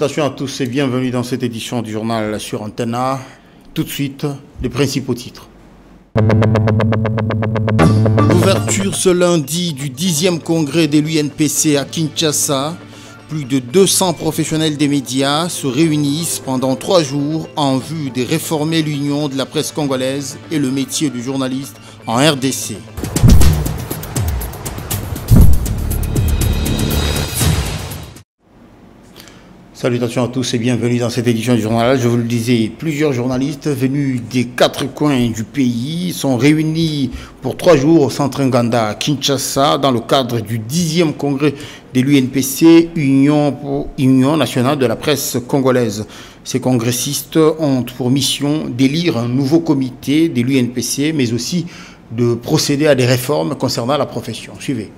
Salutations à tous et bienvenue dans cette édition du journal sur Antena. Tout de suite, les principaux titres. L'ouverture ce lundi du 10e congrès de l'UNPC à Kinshasa. Plus de 200 professionnels des médias se réunissent pendant 3 jours en vue de réformer l'union de la presse congolaise et le métier de journaliste en RDC. Salutations à tous et bienvenue dans cette édition du journal. Je vous le disais, plusieurs journalistes venus des 4 coins du pays sont réunis pour 3 jours au centre Nganda à Kinshasa dans le cadre du 10e congrès de l'UNPC, Union nationale de la presse congolaise. Ces congressistes ont pour mission d'élire un nouveau comité de l'UNPC, mais aussi de procéder à des réformes concernant la profession. Suivez.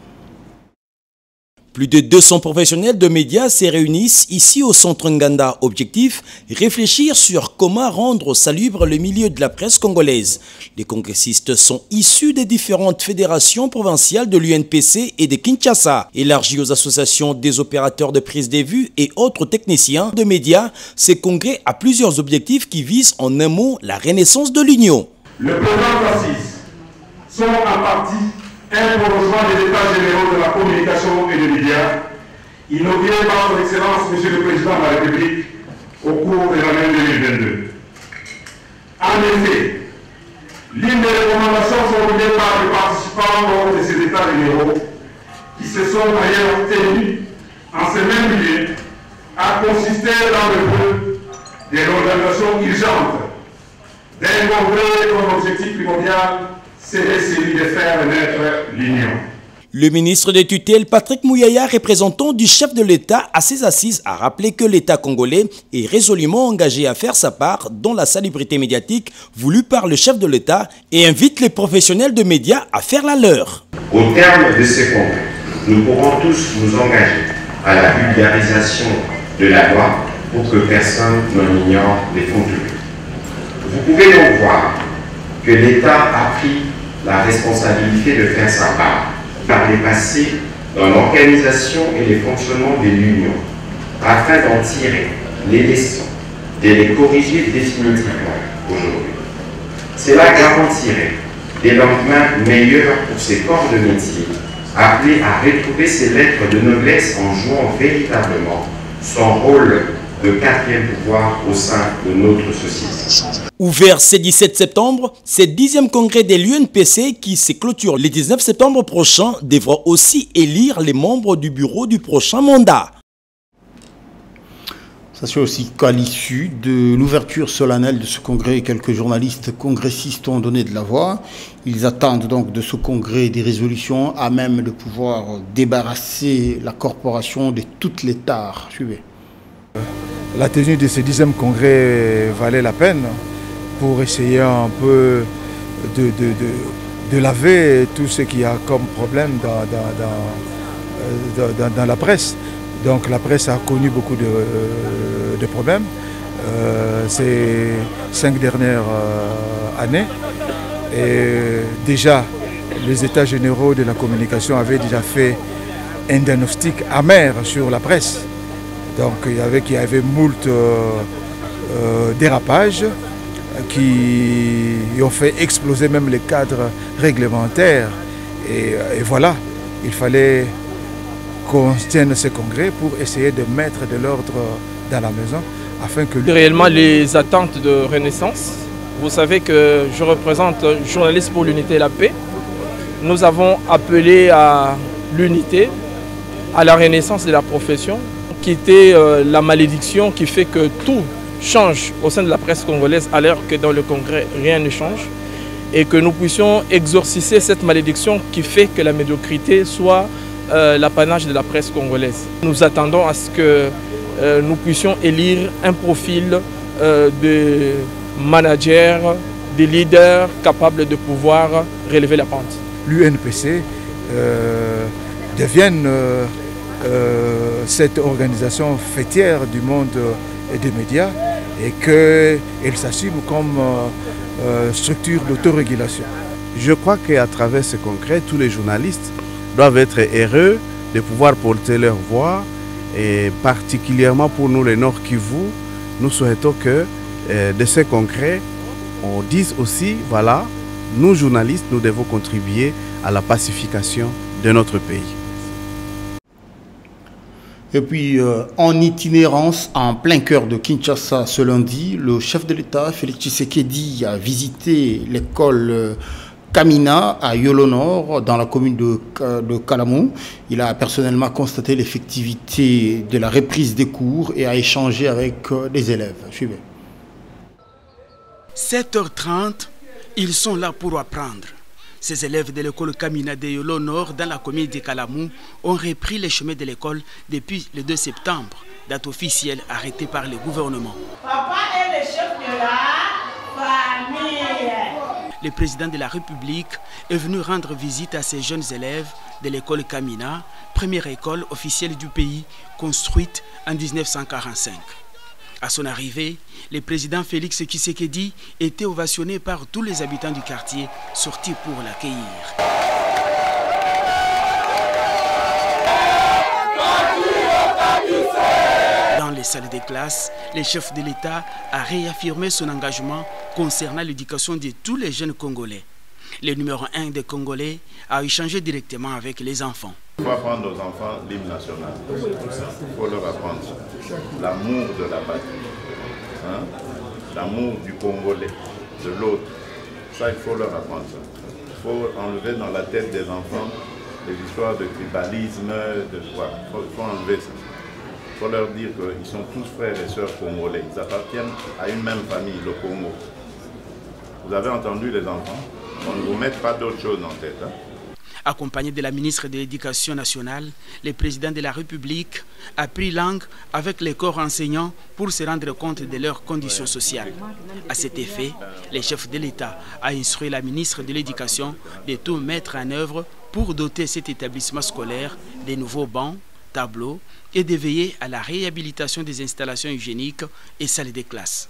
Plus de 200 professionnels de médias se réunissent ici au centre Nganda. Objectif, réfléchir sur comment rendre salubre le milieu de la presse congolaise. Les congressistes sont issus des différentes fédérations provinciales de l'UNPC et de Kinshasa. Élargis aux associations des opérateurs de prise de vue et autres techniciens de médias, ce congrès a plusieurs objectifs qui visent en un mot la renaissance de l'Union. Le programme d'assises sont en partie un prolongement des états généraux de la communication et des médias, inauguré par son Excellence Monsieur le Président de la République au cours de l'année 2022. En effet, l'une des recommandations formulées par les participants lors de ces états généraux, qui se sont d'ailleurs tenus en ce même lieu, a consisté dans le vœu de l'organisation urgente d'un congrès dont l'objectif primordial serait celui de faire naître l'Union. Le ministre des tutelles, Patrick Mouyaya, représentant du chef de l'État à ces assises, a rappelé que l'État congolais est résolument engagé à faire sa part dans la salubrité médiatique voulue par le chef de l'État et invite les professionnels de médias à faire la leur. Au terme de ce congrès, nous pourrons tous nous engager à la vulgarisation de la loi pour que personne n'en ignore les contenus. Vous pouvez donc voir que l'État a pris la responsabilité de faire sa part, par les passés dans l'organisation et le fonctionnement de l'Union, afin d'en tirer les leçons, de les corriger définitivement aujourd'hui. Cela garantirait des lendemains meilleurs pour ces corps de métier, appelés à retrouver ces lettres de noblesse en jouant véritablement son rôle de 4e pouvoir au sein de notre société. Ouvert ce 17 septembre, ce 10e congrès de l'UNPC qui se clôture le 19 septembre prochain devra aussi élire les membres du bureau du prochain mandat. Sachez aussi qu'à l'issue de l'ouverture solennelle de ce congrès, quelques journalistes congressistes ont donné de la voix. Ils attendent donc de ce congrès des résolutions à même de pouvoir débarrasser la corporation de toutes les tares. Suivez. La tenue de ce 10e congrès valait la peine pour essayer un peu de laver tout ce qu'il y a comme problème dans la presse. Donc la presse a connu beaucoup de problèmes ces 5 dernières années. Et déjà, les états généraux de la communication avaient déjà fait un diagnostic amer sur la presse. Donc il y avait moult dérapages qui ont fait exploser même les cadres réglementaires. Et voilà, il fallait qu'on tienne ce congrès pour essayer de mettre de l'ordre dans la maison afin que... Réellement les attentes de Renaissance. Vous savez que je représente Journalistes pour l'unité et la paix. Nous avons appelé à l'unité, à la renaissance de la profession, quitter la malédiction qui fait que tout change au sein de la presse congolaise alors que dans le congrès rien ne change et que nous puissions exorciser cette malédiction qui fait que la médiocrité soit l'apanage de la presse congolaise. Nous attendons à ce que nous puissions élire un profil de managers, de leaders capables de pouvoir relever la pente. L'UNPC devienne cette organisation fêtière du monde des médias et qu'elle s'assume comme structure d'autorégulation. Je crois qu'à travers ce congrès, tous les journalistes doivent être heureux de pouvoir porter leur voix Et particulièrement pour nous, les Nord Kivu, nous souhaitons que de ces congrès, on dise aussi, voilà, nous journalistes, nous devons contribuer à la pacification de notre pays. Et puis, en itinérance, en plein cœur de Kinshasa ce lundi, le chef de l'État, Félix Tshisekedi, a visité l'école Kamina à Yolo Nord, dans la commune de Kalamou. Il a personnellement constaté l'effectivité de la reprise des cours et a échangé avec les élèves. Suivez. 7h30, ils sont là pour apprendre. Ces élèves de l'école Kamina de Yolo Nord, dans la commune de Kalamou, ont repris les chemins de l'école depuis le 2 septembre, date officielle arrêtée par le gouvernement. Papa est le chef de la famille. Le président de la République est venu rendre visite à ces jeunes élèves de l'école Kamina, première école officielle du pays, construite en 1945. À son arrivée, le président Félix Tshisekedi était ovationné par tous les habitants du quartier sortis pour l'accueillir. Dans les salles de classe, le chef de l'État a réaffirmé son engagement concernant l'éducation de tous les jeunes Congolais. Le numéro 1 des Congolais a échangé directement avec les enfants. Il faut apprendre aux enfants l'hymne national. Il faut leur apprendre l'amour de la patrie, hein? L'amour du Congolais, de l'autre. Ça, il faut leur apprendre ça. Il faut enlever dans la tête des enfants les histoires de tribalisme, de quoi. Il faut enlever ça. Il faut leur dire qu'ils sont tous frères et sœurs congolais. Ils appartiennent à une même famille, le Congo. Vous avez entendu les enfants? On ne vous met pas d'autre chose en tête. Hein? Accompagné de la ministre de l'Éducation nationale, le président de la République a pris langue avec les corps enseignants pour se rendre compte de leurs conditions sociales. À cet effet, le chef de l'État a instruit la ministre de l'Éducation de tout mettre en œuvre pour doter cet établissement scolaire de nouveaux bancs, tableaux et de veiller à la réhabilitation des installations hygiéniques et salles de classe.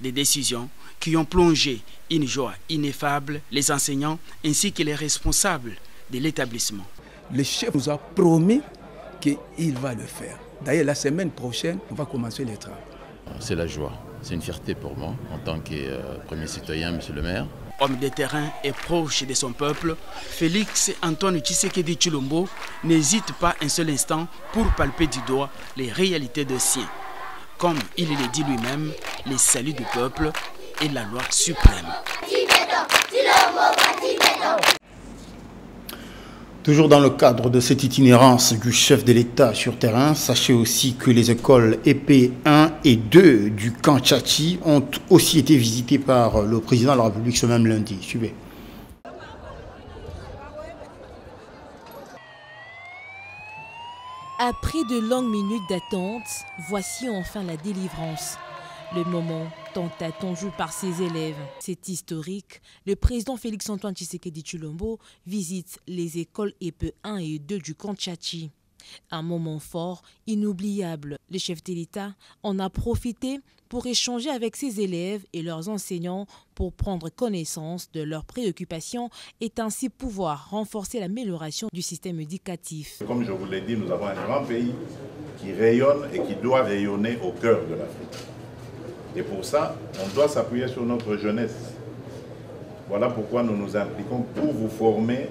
Des décisions qui ont plongé une joie ineffable les enseignants ainsi que les responsables de l'établissement. Le chef nous a promis qu'il va le faire. D'ailleurs, la semaine prochaine, on va commencer les travaux. C'est la joie, c'est une fierté pour moi en tant que premier citoyen, monsieur le maire. Homme de terrain et proche de son peuple, Félix Antoine Tshisekedi Tshilombo n'hésite pas un seul instant pour palper du doigt les réalités de sien. Comme il le dit lui-même, le salut du peuple est la loi suprême. Toujours dans le cadre de cette itinérance du chef de l'État sur terrain, sachez aussi que les écoles EP 1 et 2 du camp Tchachi ont aussi été visitées par le président de la République ce même lundi. Suivez. Après de longues minutes d'attente, voici enfin la délivrance. Le moment tant attendu par ses élèves. C'est historique. Le président Félix Antoine Tshisekedi Tshilombo visite les écoles EP 1 et 2 du camp Tchachi. Un moment fort, inoubliable. Le chef de l'État en a profité pour échanger avec ses élèves et leurs enseignants pour prendre connaissance de leurs préoccupations et ainsi pouvoir renforcer l'amélioration du système éducatif. Comme je vous l'ai dit, nous avons un grand pays qui rayonne et qui doit rayonner au cœur de l'Afrique. Et pour ça, on doit s'appuyer sur notre jeunesse. Voilà pourquoi nous nous impliquons pour vous former,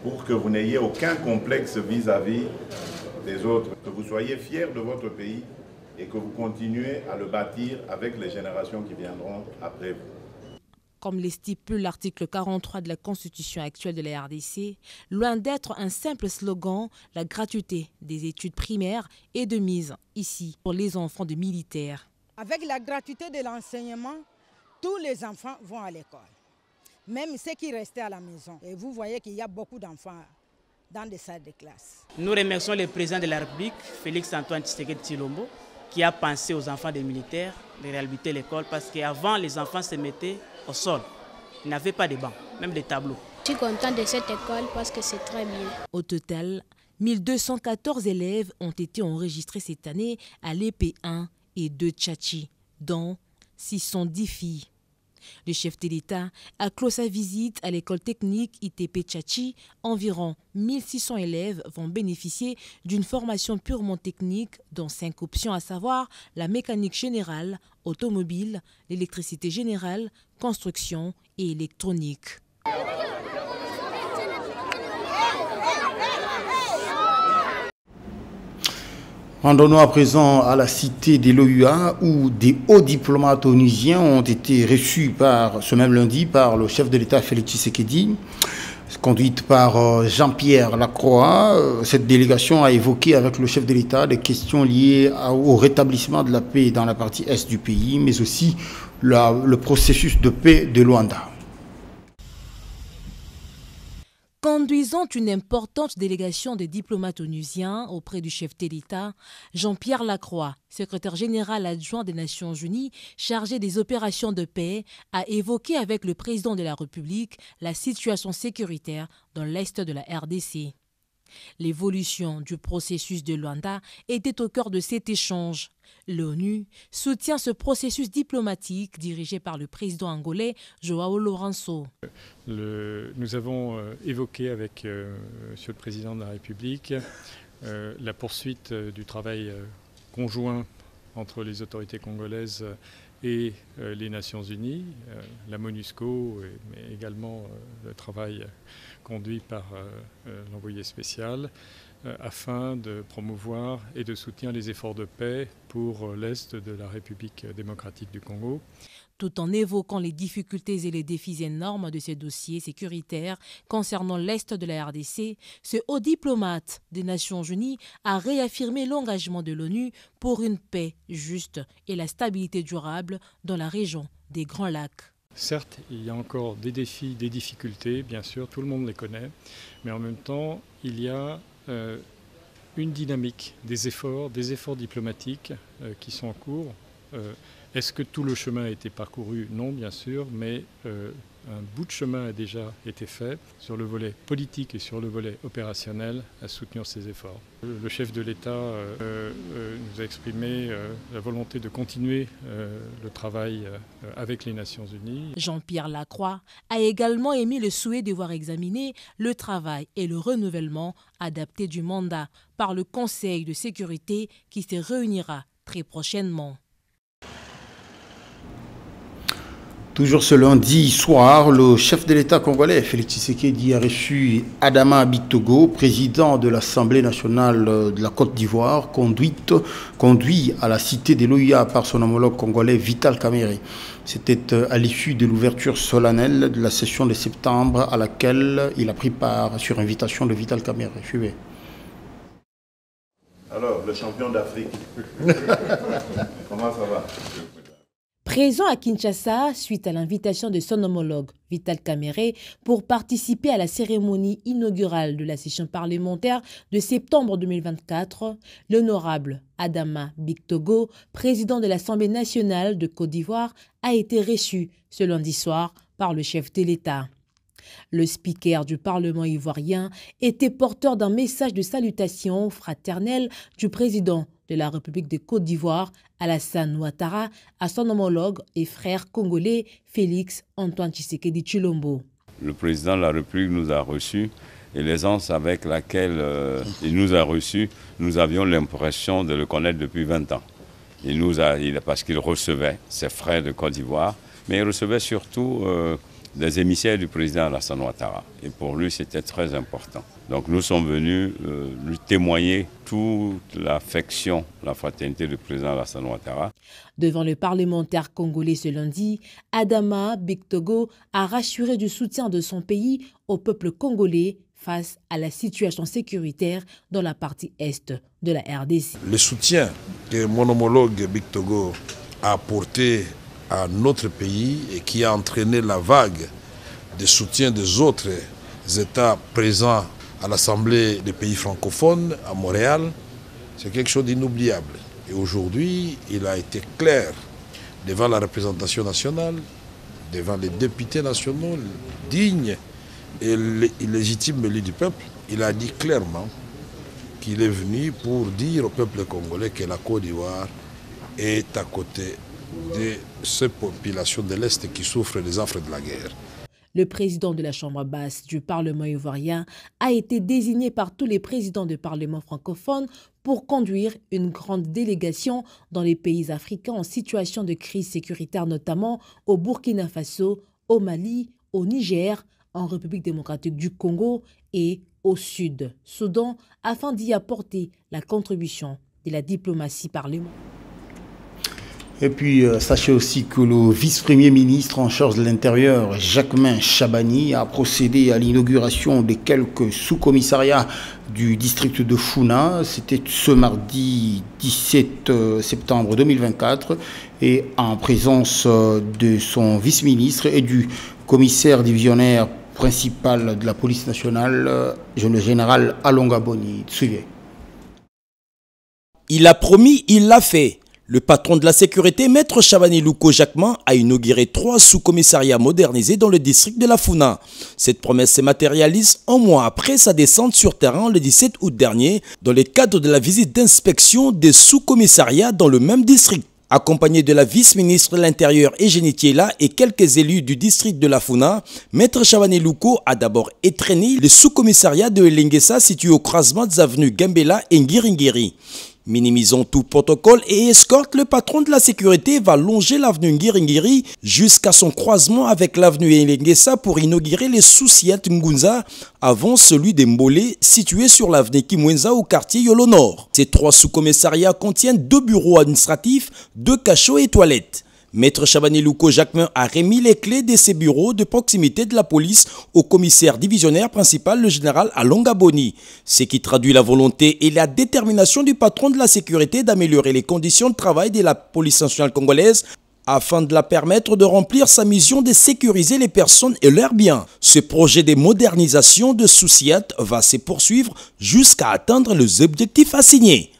pour que vous n'ayez aucun complexe vis-à-vis des autres, que vous soyez fiers de votre pays et que vous continuez à le bâtir avec les générations qui viendront après vous. Comme le stipule l'article 43 de la Constitution actuelle de la RDC, loin d'être un simple slogan, la gratuité des études primaires est de mise ici pour les enfants de militaires. Avec la gratuité de l'enseignement, tous les enfants vont à l'école, même ceux qui restaient à la maison. Et vous voyez qu'il y a beaucoup d'enfants dans des salles de classe. Nous remercions le président de la République, Félix Antoine Tshisekedi Tshilombo, qui a pensé aux enfants des militaires de réhabiliter l'école parce qu'avant, les enfants se mettaient au sol. Ils n'avaient pas de bancs, même des tableaux. Je suis content de cette école parce que c'est très bien. Au total, 1214 élèves ont été enregistrés cette année à l'EP1 et 2 Tchachi, dont 610 filles. Le chef de l'État a clos sa visite à l'école technique ITP Tchachi. Environ 1600 élèves vont bénéficier d'une formation purement technique dont 5 options, à savoir la mécanique générale, automobile, l'électricité générale, construction et électronique. Rendons-nous à présent à la cité des l'OUA où des hauts diplomates onusiens ont été reçus ce même lundi par le chef de l'État Félix Tshisekedi, conduite par Jean-Pierre Lacroix. Cette délégation a évoqué avec le chef de l'État des questions liées au rétablissement de la paix dans la partie est du pays, mais aussi le processus de paix de Luanda. Conduisant une importante délégation de diplomates onusiens auprès du chef de l'État, Jean-Pierre Lacroix, secrétaire général adjoint des Nations Unies chargé des opérations de paix, a évoqué avec le président de la République la situation sécuritaire dans l'est de la RDC. L'évolution du processus de Luanda était au cœur de cet échange. L'ONU soutient ce processus diplomatique dirigé par le président angolais João Lourenço. Nous avons évoqué avec Monsieur le Président de la République la poursuite du travail conjoint entre les autorités congolaises et les Nations Unies, la MONUSCO, mais également le travail conduit par l'envoyé spécial, afin de promouvoir et de soutenir les efforts de paix pour l'Est de la République démocratique du Congo. Tout en évoquant les difficultés et les défis énormes de ces dossiers sécuritaires concernant l'Est de la RDC, ce haut diplomate des Nations Unies a réaffirmé l'engagement de l'ONU pour une paix juste et la stabilité durable dans la région des Grands Lacs. Certes, il y a encore des défis, des difficultés, bien sûr, tout le monde les connaît, mais en même temps, il y a une dynamique des efforts diplomatiques qui sont en cours. Est-ce que tout le chemin a été parcouru? Non, bien sûr, mais un bout de chemin a déjà été fait sur le volet politique et sur le volet opérationnel à soutenir ces efforts. Le chef de l'État nous a exprimé la volonté de continuer le travail avec les Nations Unies. Jean-Pierre Lacroix a également émis le souhait de voir examiner le travail et le renouvellement adapté du mandat par le Conseil de sécurité qui se réunira très prochainement. Toujours ce lundi soir, le chef de l'État congolais, Félix Tshisekedi, a reçu Adama Bictogo, président de l'Assemblée nationale de la Côte d'Ivoire, conduit à la cité de l'OUA par son homologue congolais Vital Kamerhe. C'était à l'issue de l'ouverture solennelle de la session de septembre à laquelle il a pris part sur invitation de Vital Kamerhe. Suivez. Alors, le champion d'Afrique, comment ça va? Présent à Kinshasa, suite à l'invitation de son homologue Vital Kamerhe pour participer à la cérémonie inaugurale de la session parlementaire de septembre 2024, l'honorable Adama Bictogo, président de l'Assemblée nationale de Côte d'Ivoire, a été reçu ce lundi soir par le chef de l'État. Le speaker du Parlement ivoirien était porteur d'un message de salutation fraternelle du président de la République de Côte d'Ivoire, Alassane Ouattara, à son homologue et frère congolais Félix Antoine Tshisekedi Tshilombo. Le président de la République nous a reçus et l'aisance avec laquelle il nous a reçus, nous avions l'impression de le connaître depuis 20 ans. Parce qu'il recevait ses frères de Côte d'Ivoire, mais il recevait surtout des émissaires du président Alassane Ouattara. Et pour lui, c'était très important. Donc nous sommes venus lui témoigner toute l'affection, la fraternité du président Alassane Ouattara. Devant le parlementaire congolais ce lundi, Adama Bictogo a rassuré du soutien de son pays au peuple congolais face à la situation sécuritaire dans la partie est de la RDC. Le soutien que mon homologue Bictogo a apporté à notre pays et qui a entraîné la vague de soutien des autres États présents à l'Assemblée des pays francophones à Montréal, c'est quelque chose d'inoubliable. Et aujourd'hui, il a été clair devant la représentation nationale, devant les députés nationaux, dignes et légitimes élus du peuple. Il a dit clairement qu'il est venu pour dire au peuple congolais que la Côte d'Ivoire est à côté de ces populations de l'Est qui souffrent des affres de la guerre. Le président de la Chambre basse du Parlement ivoirien a été désigné par tous les présidents de parlements francophones pour conduire une grande délégation dans les pays africains en situation de crise sécuritaire, notamment au Burkina Faso, au Mali, au Niger, en République démocratique du Congo et au Sud-Soudan, afin d'y apporter la contribution de la diplomatie parlementaire. Et puis, sachez aussi que le vice-premier ministre en charge de l'Intérieur, Jacquemain Chabani, a procédé à l'inauguration de quelques sous-commissariats du district de Funa. C'était ce mardi 17 septembre 2024 et en présence de son vice-ministre et du commissaire divisionnaire principal de la police nationale, le général Alonga Boni. Suivez. Il a promis, il l'a fait. Le patron de la sécurité, Maître Chabani Louko Jacquemain, a inauguré 3 sous-commissariats modernisés dans le district de la Funa. Cette promesse se matérialise un mois après sa descente sur terrain le 17 août dernier, dans le cadre de la visite d'inspection des sous-commissariats dans le même district. Accompagné de la vice-ministre de l'Intérieur Eugénie Thiela et quelques élus du district de la Funa, Maître Chabani Louko a d'abord étreigné le sous-commissariat de Elengesa situé au croisement des avenues Gambela et Ngiringiri. Minimisant tout protocole et escorte, le patron de la sécurité va longer l'avenue Ngiringiri jusqu'à son croisement avec l'avenue Elengesa pour inaugurer les sous-siat Ngunza avant celui des Mbolé situé sur l'avenue Kimwenza au quartier Yolo Nord. Ces 3 sous-commissariats contiennent 2 bureaux administratifs, 2 cachots et toilettes. Maître Chabani Louko Jacquemain a remis les clés de ces bureaux de proximité de la police au commissaire divisionnaire principal, le général Alonga Boni. Ce qui traduit la volonté et la détermination du patron de la sécurité d'améliorer les conditions de travail de la police nationale congolaise afin de la permettre de remplir sa mission de sécuriser les personnes et leurs biens. Ce projet de modernisation de Soussiat va se poursuivre jusqu'à atteindre les objectifs assignés.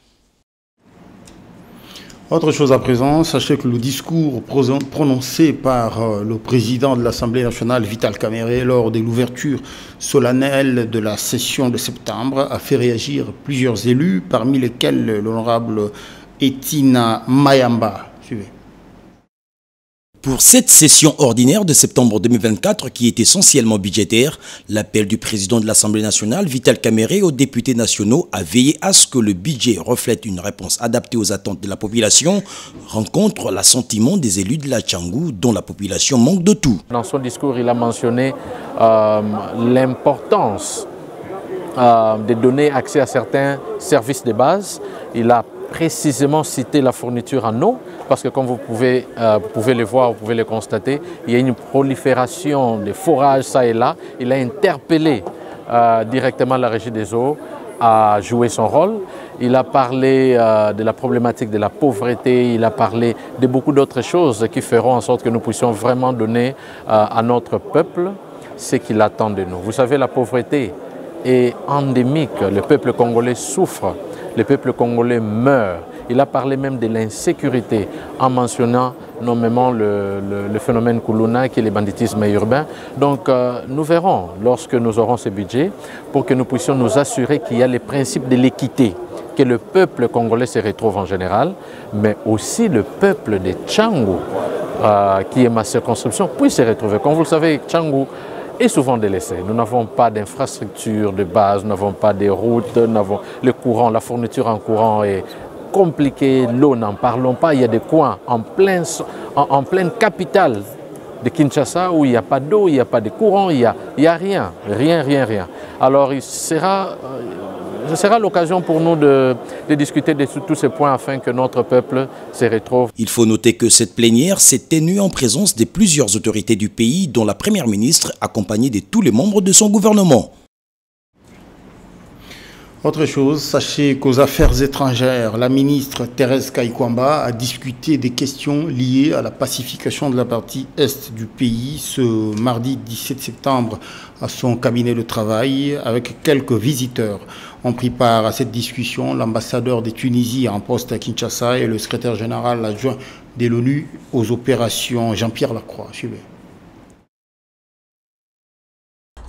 Autre chose à présent, sachez que le discours prononcé par le président de l'Assemblée nationale, Vital Kamerhe, lors de l'ouverture solennelle de la session de septembre, a fait réagir plusieurs élus, parmi lesquels l'honorable Etina Mayamba. Suivez. Pour cette session ordinaire de septembre 2024 qui est essentiellement budgétaire, l'appel du président de l'Assemblée nationale, Vital Kamerhe, aux députés nationaux a veillé à ce que le budget reflète une réponse adaptée aux attentes de la population, rencontre l'assentiment des élus de la Tchangou dont la population manque de tout. Dans son discours, il a mentionné l'importance de donner accès à certains services de base. Il a précisément cité la fourniture en eau, parce que comme vous pouvez le voir, vous pouvez le constater, il y a une prolifération de forages ça et là. Il a interpellé directement la régie des eaux à jouer son rôle. Il a parlé de la problématique de la pauvreté, il a parlé de beaucoup d'autres choses qui feront en sorte que nous puissions vraiment donner à notre peuple ce qu'il attend de nous. Vous savez, la pauvreté est endémique, le peuple congolais souffre. Le peuple congolais meurt. Il a parlé même de l'insécurité en mentionnant nommément le phénomène Koulouna qui est le banditisme urbain. Donc nous verrons lorsque nous aurons ce budget pour que nous puissions nous assurer qu'il y a les principes de l'équité, que le peuple congolais se retrouve en général, mais aussi le peuple de Tchangou, qui est ma circonscription, puisse se retrouver. Comme vous le savez, Tchangou est souvent délaissé. Nous n'avons pas d'infrastructure de base, nous n'avons pas de routes, le courant, la fourniture en courant est compliquée, l'eau, n'en parlons pas. Il y a des coins en pleine capitale de Kinshasa où il n'y a pas d'eau, il n'y a pas de courant, il n'y a rien. Alors ce sera l'occasion pour nous de discuter de tous ces points afin que notre peuple se retrouve. Il faut noter que cette plénière s'est tenue en présence de plusieurs autorités du pays, dont la première ministre, accompagnée de tous les membres de son gouvernement. Autre chose, sachez qu'aux affaires étrangères, la ministre Thérèse Kaikwamba a discuté des questions liées à la pacification de la partie est du pays ce mardi 17 septembre à son cabinet de travail avec quelques visiteurs. Ont pris part à cette discussion l'ambassadeur de Tunisie en poste à Kinshasa et le secrétaire général adjoint de l'ONU aux opérations Jean-Pierre Lacroix. Suivez.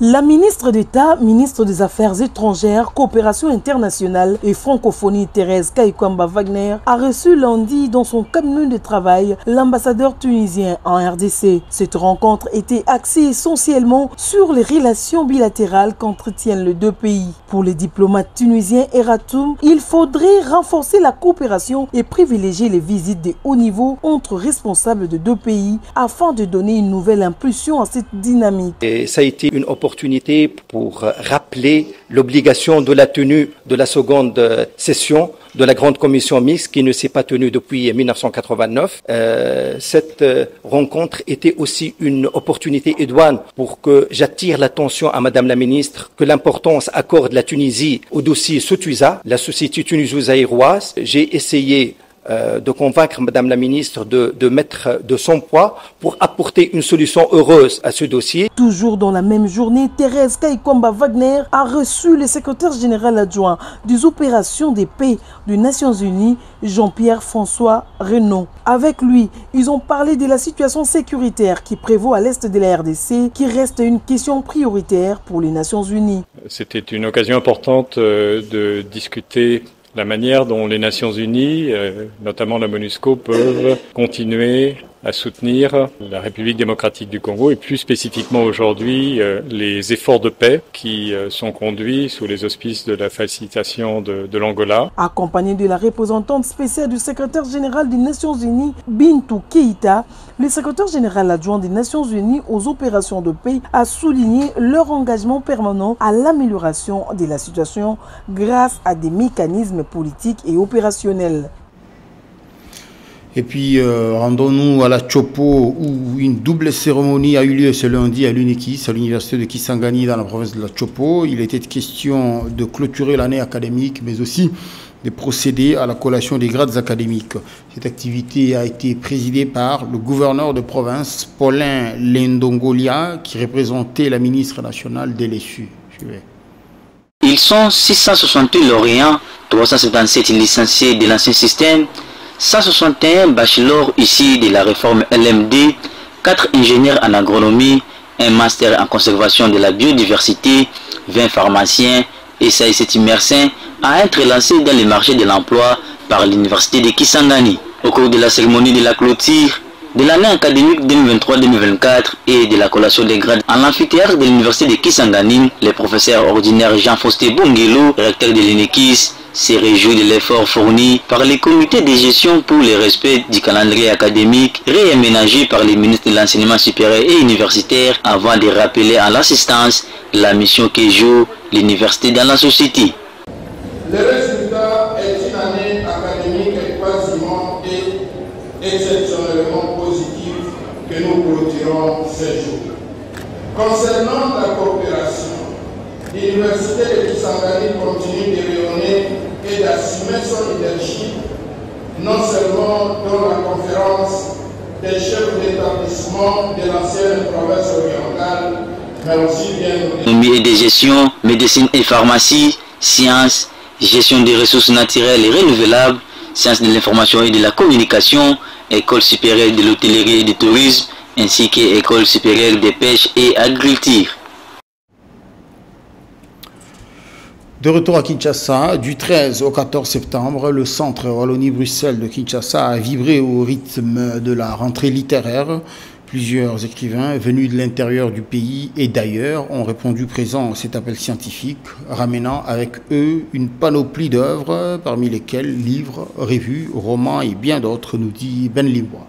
La ministre d'État, ministre des Affaires étrangères, coopération internationale et francophonie Thérèse Kaikwamba Wagner a reçu lundi dans son cabinet de travail l'ambassadeur tunisien en RDC. Cette rencontre était axée essentiellement sur les relations bilatérales qu'entretiennent les deux pays. Pour les diplomates tunisiens Eratoum, il faudrait renforcer la coopération et privilégier les visites de haut niveau entre responsables de deux pays afin de donner une nouvelle impulsion à cette dynamique. Et ça a été une opportunité pour rappeler l'obligation de la tenue de la seconde session de la grande commission mixte qui ne s'est pas tenue depuis 1989. Cette rencontre était aussi une opportunité idoine pour que j'attire l'attention à Madame la Ministre que l'importance accorde la Tunisie au dossier Sotuisa, la société tuniso-zaïroise. J'ai essayé de convaincre Madame la Ministre de mettre de son poids pour apporter une solution heureuse à ce dossier. Toujours dans la même journée, Thérèse Kaikwamba Wagner a reçu le secrétaire général adjoint des opérations de paix des Nations Unies, Jean-Pierre François Renaud. Avec lui, ils ont parlé de la situation sécuritaire qui prévaut à l'est de la RDC, qui reste une question prioritaire pour les Nations Unies. C'était une occasion importante de discuter la manière dont les Nations Unies, notamment la MONUSCO, peuvent continuer à soutenir la République démocratique du Congo et plus spécifiquement aujourd'hui les efforts de paix qui sont conduits sous les auspices de la facilitation de l'Angola. Accompagné de la représentante spéciale du secrétaire général des Nations Unies, Bintou Keïta, le secrétaire général adjoint des Nations Unies aux opérations de paix a souligné leur engagement permanent à l'amélioration de la situation grâce à des mécanismes politiques et opérationnels. Et puis, rendons-nous à la Chopo où une double cérémonie a eu lieu ce lundi à l'UNIKIS, à l'université de Kisangani dans la province de la Chopo. Il était question de clôturer l'année académique, mais aussi de procéder à la collation des grades académiques. Cette activité a été présidée par le gouverneur de province, Paulin Lendongolia, qui représentait la ministre nationale des LSU. Ils sont 668 lauréats, 377 licenciés de l'ancien système, 161 bachelors issus de la réforme LMD, 4 ingénieurs en agronomie, un master en conservation de la biodiversité, 20 pharmaciens et 7 médecins à être lancés dans le marché de l'emploi par l'université de Kisangani. Au cours de la cérémonie de la clôture de l'année académique 2023-2024 et de la collation des grades en l'amphithéâtre de l'université de Kisangani, le professeur ordinaire Jean-Faustin Bongelo, recteur de l'UNIKIS, se réjouit de l'effort fourni par les comités de gestion pour le respect du calendrier académique réaménagé par les ministres de l'enseignement supérieur et universitaire avant de rappeler à l'assistance la mission que joue l'université dans la société. Le résultat est une année académique quasiment et exceptionnellement positive que nous clôturons ces jours. Concernant la coopération, l'université de Kisangani continue de rayonner et d'assumer son leadership, non seulement dans la conférence des chefs d'établissement de l'ancienne province orientale, mais aussi bien et de gestion, médecine et pharmacie, sciences, gestion des ressources naturelles et renouvelables, sciences de l'information et de la communication, école supérieure de l'hôtellerie et du tourisme, ainsi qu'école supérieure de pêche et agriculture. De retour à Kinshasa, du 13 au 14 septembre, le centre Wallonie-Bruxelles de Kinshasa a vibré au rythme de la rentrée littéraire. Plusieurs écrivains venus de l'intérieur du pays et d'ailleurs ont répondu présents à cet appel scientifique, ramenant avec eux une panoplie d'œuvres, parmi lesquelles livres, revues, romans et bien d'autres, nous dit Ben Limbois.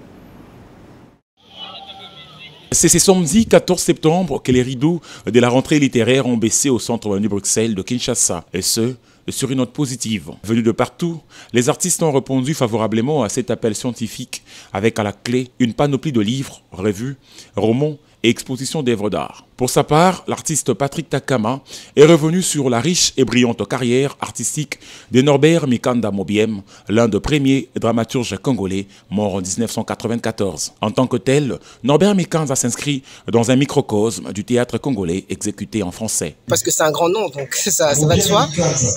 C'est ce samedi 14 septembre que les rideaux de la rentrée littéraire ont baissé au centre Wallonie-Bruxelles de Kinshasa, et ce, sur une note positive. Venus de partout, les artistes ont répondu favorablement à cet appel scientifique, avec à la clé une panoplie de livres, revues, romans et expositions d'œuvres d'art. Pour sa part, l'artiste Patrick Takama est revenu sur la riche et brillante carrière artistique de Norbert Mikanda Mobiem, l'un des premiers dramaturges congolais mort en 1994. En tant que tel, Norbert Mikanda s'inscrit dans un microcosme du théâtre congolais exécuté en français. Parce que c'est un grand nom, donc ça va de soi.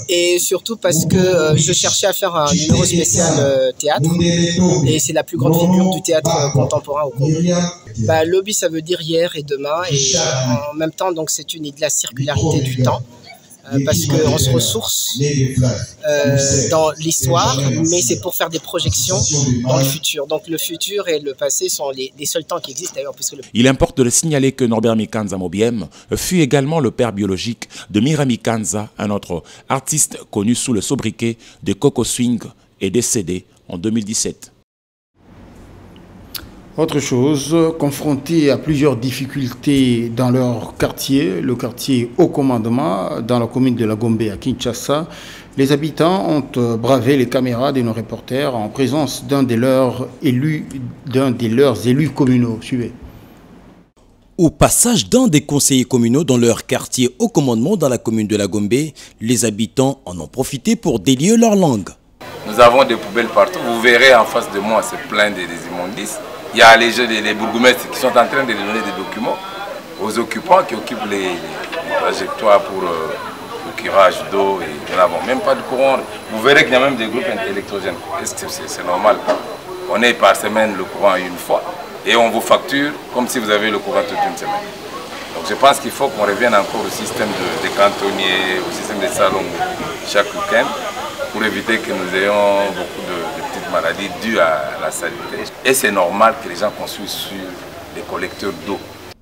Et surtout parce que je cherchais à faire un numéro spécial théâtre. Et c'est la plus grande figure du théâtre contemporain au Congo. Lobby, ça veut dire hier et demain, et en même temps, donc c'est une idée de la circularité du temps. Parce qu'on se ressource dans l'histoire, mais c'est pour faire des projections dans le futur. Donc le futur et le passé sont les seuls temps qui existent d'ailleurs. Il importe de signaler que Norbert Mikanza Mobiem fut également le père biologique de Mira Mikanza, un autre artiste connu sous le sobriquet de Coco Swing et décédé en 2017. Autre chose, confrontés à plusieurs difficultés dans leur quartier, le quartier Haut Commandement, dans la commune de la Gombe à Kinshasa, les habitants ont bravé les caméras de nos reporters en présence d'un de leurs élus communaux. Suivez. Au passage d'un des conseillers communaux dans leur quartier Haut Commandement dans la commune de la Gombe, les habitants en ont profité pour délier leur langue. Nous avons des poubelles partout. Vous verrez en face de moi, c'est plein des immondices. Il y a les bourgmestres qui sont en train de donner des documents aux occupants qui occupent les trajectoires pour le curage d'eau. Et nous n'avons même pas de courant. Vous verrez qu'il y a même des groupes électrogènes. C'est normal. On est par semaine le courant une fois et on vous facture comme si vous avez le courant toute une semaine. Donc je pense qu'il faut qu'on revienne encore au système des cantonniers, au système des salons chaque week-end, pour éviter que nous ayons beaucoup de petites maladies dues à la saleté. Et c'est normal que les gens construisent sur des collecteurs d'eau.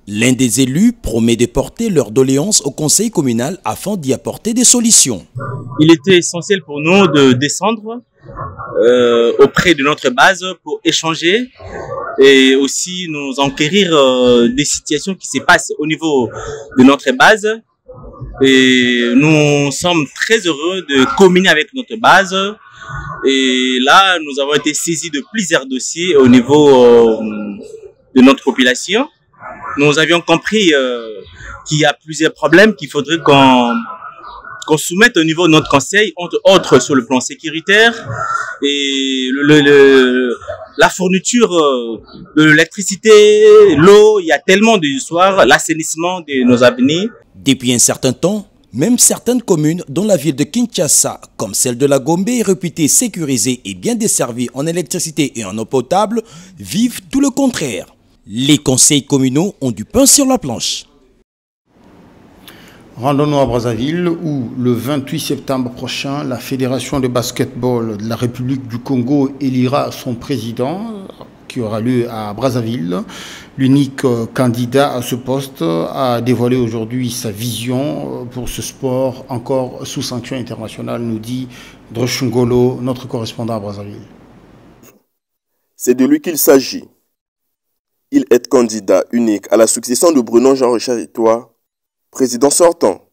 L'un des élus promet de porter leur doléance au conseil communal afin d'y apporter des solutions. Il était essentiel pour nous de descendre auprès de notre base pour échanger et aussi nous enquérir des situations qui se passent au niveau de notre base. Et nous sommes très heureux de communier avec notre base. Et là, nous avons été saisis de plusieurs dossiers au niveau de notre population. Nous avions compris qu'il y a plusieurs problèmes qu'il faudrait qu'on soumette au niveau de notre conseil, entre autres sur le plan sécuritaire et la fourniture de l'électricité, l'eau, il y a tellement d'histoires, l'assainissement de nos avenirs. Depuis un certain temps, même certaines communes dont la ville de Kinshasa, comme celle de la Gombe, est réputée sécurisée et bien desservie en électricité et en eau potable, vivent tout le contraire. Les conseils communaux ont du pain sur la planche. Rendons-nous à Brazzaville où le 28 septembre prochain, la Fédération de basketball de la République du Congo élira son président qui aura lieu à Brazzaville. L'unique candidat à ce poste a dévoilé aujourd'hui sa vision pour ce sport encore sous sanction internationale, nous dit Drochungolo, notre correspondant à Brazzaville. C'est de lui qu'il s'agit. Il est candidat unique à la succession de Bruno Jean-Richard Etoile, président sortant.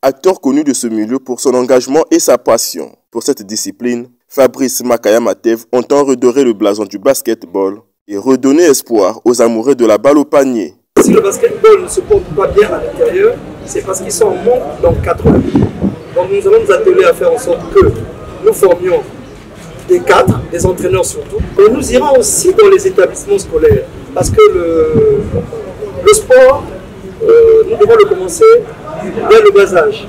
Acteur connu de ce milieu pour son engagement et sa passion pour cette discipline, Fabrice Makaya Matev entend redorer le blason du basketball et redonner espoir aux amoureux de la balle au panier. Si le basketball ne se porte pas bien à l'intérieur, c'est parce qu'ils sont en manque d'encadrement. Donc nous allons nous atteler à faire en sorte que nous formions des cadres, des entraîneurs surtout. Et nous irons aussi dans les établissements scolaires. Parce que le sport, nous devons le commencer dès le bas âge.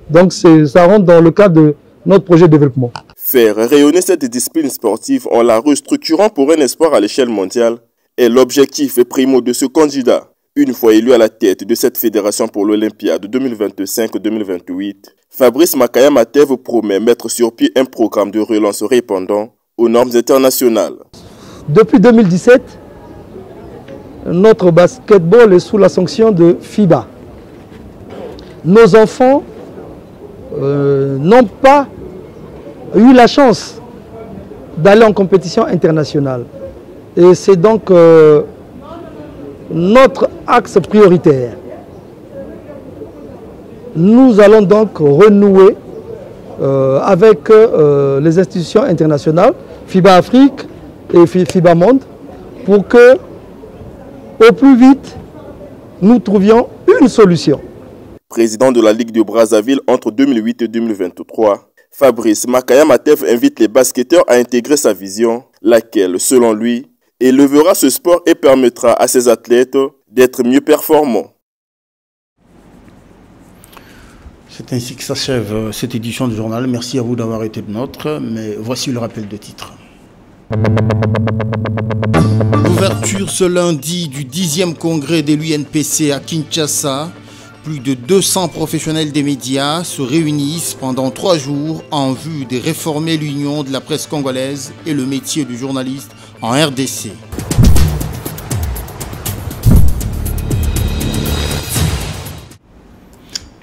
Donc ça rentre dans le cadre de notre projet de développement. Faire rayonner cette discipline sportive en la restructurant pour un espoir à l'échelle mondiale est l'objectif primo de ce candidat. Une fois élu à la tête de cette fédération pour l'Olympiade 2025-2028, Fabrice Makaya Matev promet mettre sur pied un programme de relance répondant aux normes internationales. Depuis 2017, notre basketball est sous la sanction de FIBA. Nos enfants n'ont pas eu la chance d'aller en compétition internationale. Et c'est donc notre axe prioritaire. Nous allons donc renouer avec les institutions internationales, FIBA Afrique et FIBA Monde, pour que, au plus vite, nous trouvions une solution. Président de la Ligue de Brazzaville entre 2008 et 2023, Fabrice Makaya Matev invite les basketteurs à intégrer sa vision, laquelle, selon lui, élevera ce sport et permettra à ses athlètes d'être mieux performants. C'est ainsi que s'achève cette édition du journal. Merci à vous d'avoir été de nôtre, mais voici le rappel de titre. l'ouverture ce lundi du 10e congrès de l'UNPC à Kinshasa, plus de 200 professionnels des médias se réunissent pendant 3 jours en vue de réformer l'union de la presse congolaise et le métier de journaliste en RDC.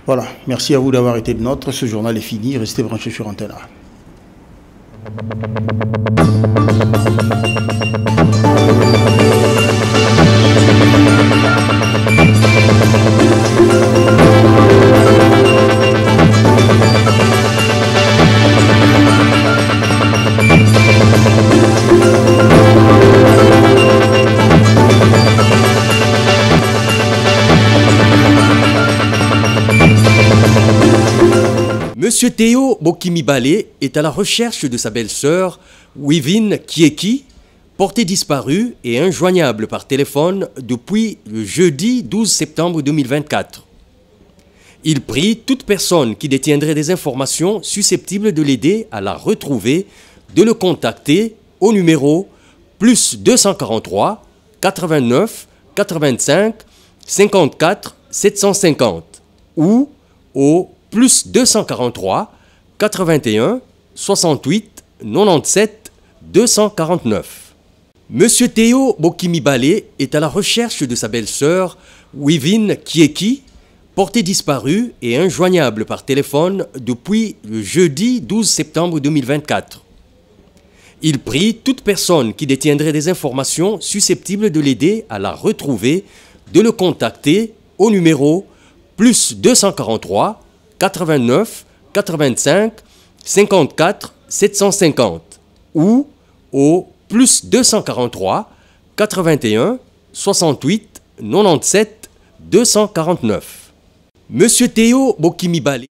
Voilà, merci à vous d'avoir été de nôtres. Ce journal est fini, restez branchés sur Antenne. Monsieur Théo Bokimi-Balé est à la recherche de sa belle-sœur, Wivine Kieki, portée disparue et injoignable par téléphone depuis le jeudi 12 septembre 2024. Il prie toute personne qui détiendrait des informations susceptibles de l'aider à la retrouver de le contacter au numéro +243 89 85 54 750 ou au +243 81 68 97 249. Monsieur Théo Bokimi-Balé est à la recherche de sa belle-sœur, Wivine Kieki, portée disparue et injoignable par téléphone depuis le jeudi 12 septembre 2024. Il prie toute personne qui détiendrait des informations susceptibles de l'aider à la retrouver de le contacter au numéro +243 89 85 54 750 ou au +243 81 68 97 249. Monsieur Théo Bokimi-Balé